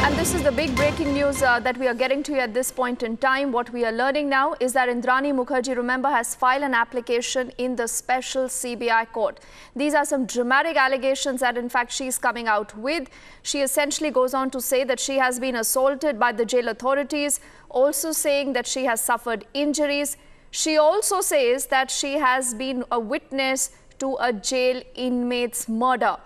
And this is the big breaking news that we are getting to you at this point in time. What we are learning now is that Indrani Mukerjea, remember, has filed an application in the special CBI court. These are some dramatic allegations that, in fact, she is coming out with. She essentially goes on to say that she has been assaulted by the jail authorities, also saying that she has suffered injuries. She also says that she has been a witness to a jail inmate's murder.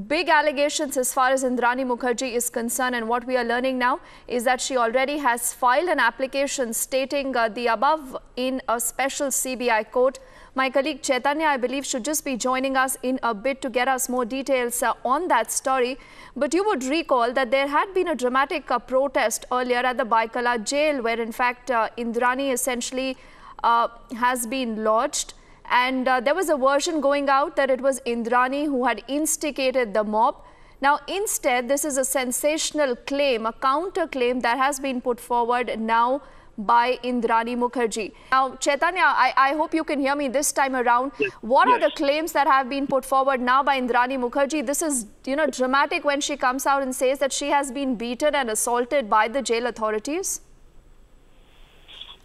Big allegations as far as Indrani Mukerjea is concerned, and what we are learning now is that she already has filed an application stating the above in a special CBI court. My colleague Chaitanya, I believe, should just be joining us in a bit to get us more details on that story. But you would recall that there had been a dramatic protest earlier at the Baikala jail where, in fact, Indrani essentially has been lodged. And there was a version going out that it was Indrani who had instigated the mob. Now, instead, this is a sensational claim, a counter-claim that has been put forward now by Indrani Mukerjea. Now, Chaitanya, I hope you can hear me this time around. Yes. What are the claims that have been put forward now by Indrani Mukerjea? This is, dramatic when she comes out and says that she has been beaten and assaulted by the jail authorities.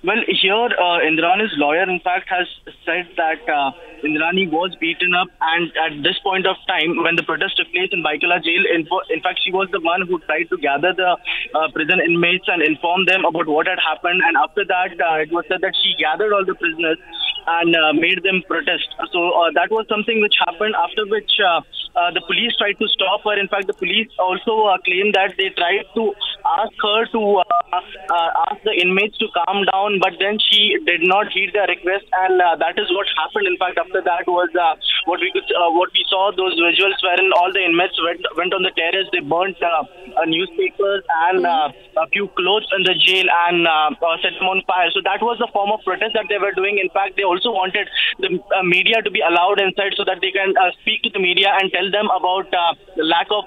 Well, here Indrani's lawyer, in fact, has said that Indrani was beaten up, and at this point of time, when the protest took place in Baikala jail, in fact, she was the one who tried to gather the prison inmates and inform them about what had happened. And after that, it was said that she gathered all the prisoners and made them protest. So that was something which happened, after which the police tried to stop her. In fact, the police also claimed that they tried to ask her to ask the inmates to calm down, but then she did not heed their request, and that is what happened. In fact, after that was what we saw, those visuals wherein all the inmates went on the terrace. They burnt newspapers and a few clothes in the jail and set them on fire. So that was the form of protest that they were doing. In fact, they also wanted the media to be allowed inside so that they can speak to the media and tell them about the lack of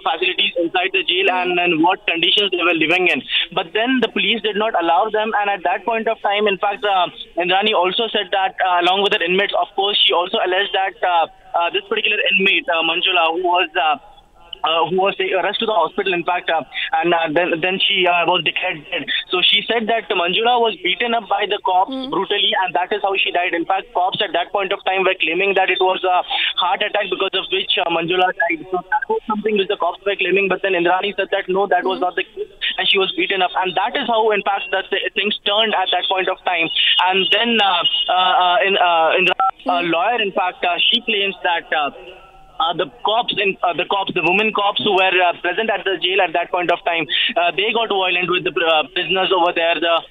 facilities inside the jail and what conditions they were living in. But then the police did not allow them, and at that point of time, in fact, Indrani also said that along with the inmates, of course, she also alleged that this particular inmate, Manjula, who was rushed to the hospital, in fact, and then she was declared dead. So she said that Manjula was beaten up by the cops brutally, and that is how she died. In fact, cops at that point of time were claiming that it was a heart attack because of which Manjula died. So that was something which the cops were claiming, but then Indrani said that no, that was not the case, and she was beaten up. And that is how, in fact, that things turned at that point of time. And then Indrani's lawyer, in fact, she claims that the women cops who were present at the jail at that point of time, they got violent with the prisoners over there, the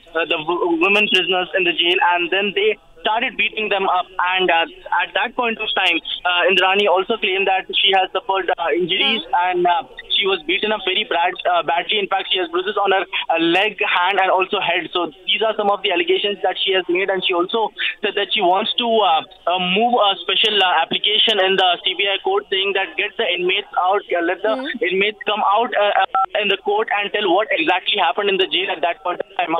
women prisoners in the jail, and then they started beating them up. And at that point of time, Indrani also claimed that she has suffered injuries and she was beaten up very badly. In fact, she has bruises on her leg, hand, and also head. So these are some of the allegations that she has made, and she also said that she wants to move a special application in the CBI court saying that get the inmates out, let the inmates come out in the court and tell what exactly happened in the jail at that point of time.